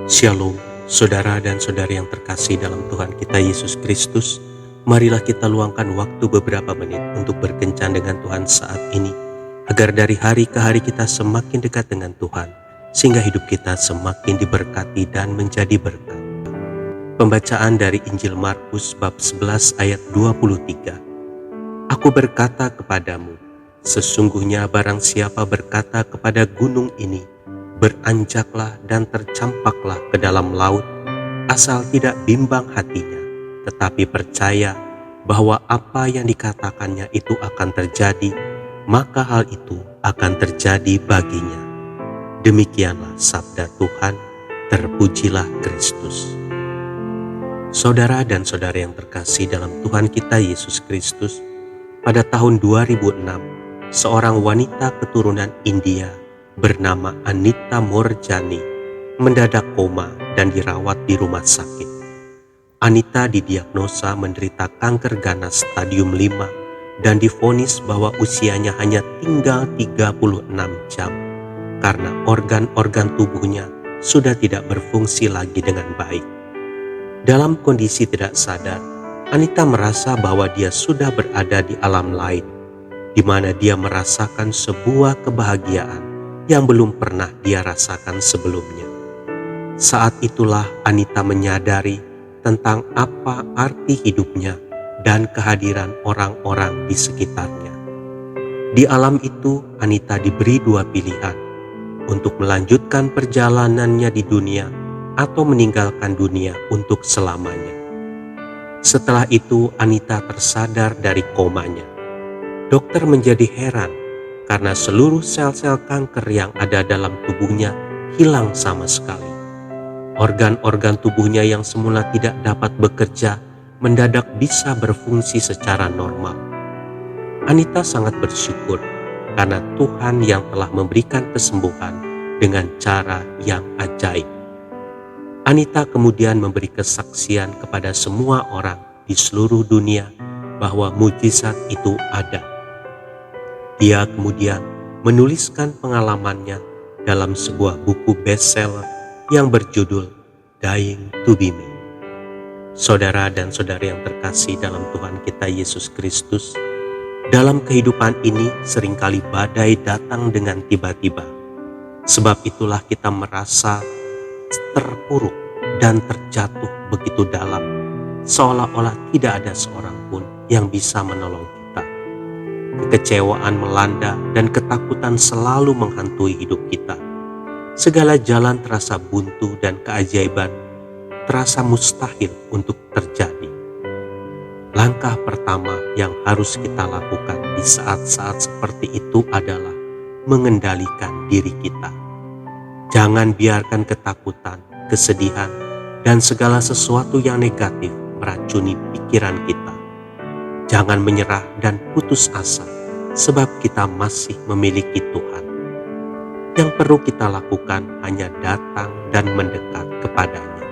Shalom, saudara dan saudari yang terkasih dalam Tuhan kita Yesus Kristus. Marilah kita luangkan waktu beberapa menit untuk berkencan dengan Tuhan saat ini, agar dari hari ke hari kita semakin dekat dengan Tuhan, sehingga hidup kita semakin diberkati dan menjadi berkat. Pembacaan dari Injil Markus bab 11 ayat 23. Aku berkata kepadamu, sesungguhnya barang siapa berkata kepada gunung ini, beranjaklah dan tercampaklah ke dalam laut, asal tidak bimbang hatinya, tetapi percaya bahwa apa yang dikatakannya itu akan terjadi, maka hal itu akan terjadi baginya. Demikianlah sabda Tuhan, terpujilah Kristus. Saudara dan saudari yang terkasih dalam Tuhan kita Yesus Kristus, pada tahun 2006, seorang wanita keturunan India bernama Anita Moorjani mendadak koma dan dirawat di rumah sakit. Anita didiagnosa menderita kanker ganas stadium 5 dan divonis bahwa usianya hanya tinggal 36 jam karena organ-organ tubuhnya sudah tidak berfungsi lagi dengan baik. Dalam kondisi tidak sadar, Anita merasa bahwa dia sudah berada di alam lain, di mana dia merasakan sebuah kebahagiaan yang belum pernah dia rasakan sebelumnya. Saat itulah Anita menyadari tentang apa arti hidupnya dan kehadiran orang-orang di sekitarnya. Di alam itu, Anita diberi dua pilihan, untuk melanjutkan perjalanannya di dunia atau meninggalkan dunia untuk selamanya. Setelah itu, Anita tersadar dari komanya. Dokter menjadi heran karena seluruh sel-sel kanker yang ada dalam tubuhnya hilang sama sekali. Organ-organ tubuhnya yang semula tidak dapat bekerja mendadak bisa berfungsi secara normal. Anita sangat bersyukur karena Tuhan yang telah memberikan kesembuhan dengan cara yang ajaib. Anita kemudian memberi kesaksian kepada semua orang di seluruh dunia bahwa mujizat itu ada. Dia kemudian menuliskan pengalamannya dalam sebuah buku bestseller yang berjudul Dying to Be Me. Saudara dan saudari yang terkasih dalam Tuhan kita Yesus Kristus, dalam kehidupan ini seringkali badai datang dengan tiba-tiba. Sebab itulah kita merasa terpuruk dan terjatuh begitu dalam, seolah-olah tidak ada seorang pun yang bisa menolong kita. Kekecewaan melanda dan ketakutan selalu menghantui hidup kita. Segala jalan terasa buntu dan keajaiban terasa mustahil untuk terjadi. Langkah pertama yang harus kita lakukan di saat-saat seperti itu adalah mengendalikan diri kita. Jangan biarkan ketakutan, kesedihan, dan segala sesuatu yang negatif meracuni pikiran kita. Jangan menyerah dan putus asa, sebab kita masih memiliki Tuhan. Yang perlu kita lakukan hanya datang dan mendekat kepadanya.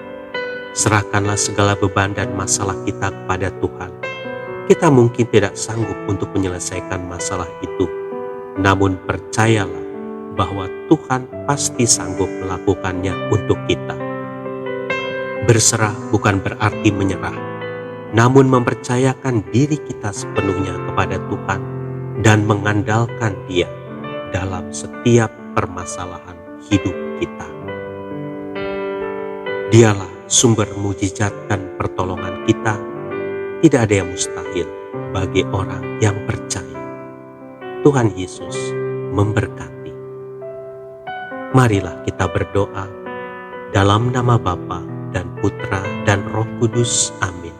Serahkanlah segala beban dan masalah kita kepada Tuhan. Kita mungkin tidak sanggup untuk menyelesaikan masalah itu, namun percayalah bahwa Tuhan pasti sanggup melakukannya untuk kita. Berserah bukan berarti menyerah, namun mempercayakan diri kita sepenuhnya kepada Tuhan dan mengandalkan Dia dalam setiap permasalahan hidup kita. Dialah sumber mujizat dan pertolongan kita. Tidak ada yang mustahil bagi orang yang percaya. Tuhan Yesus memberkati. Marilah kita berdoa dalam nama Bapa dan Putra dan Roh Kudus. Amin.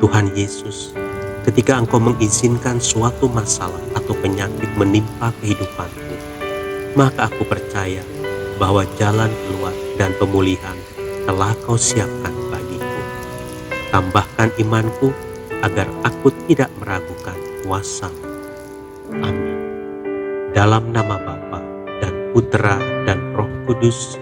Tuhan Yesus, ketika Engkau mengizinkan suatu masalah atau penyakit menimpa kehidupanku, maka aku percaya bahwa jalan keluar dan pemulihan telah Kau siapkan bagiku. Tambahkan imanku agar aku tidak meragukan kuasa-Mu. Amin. Dalam nama Bapa dan Putra dan Roh Kudus.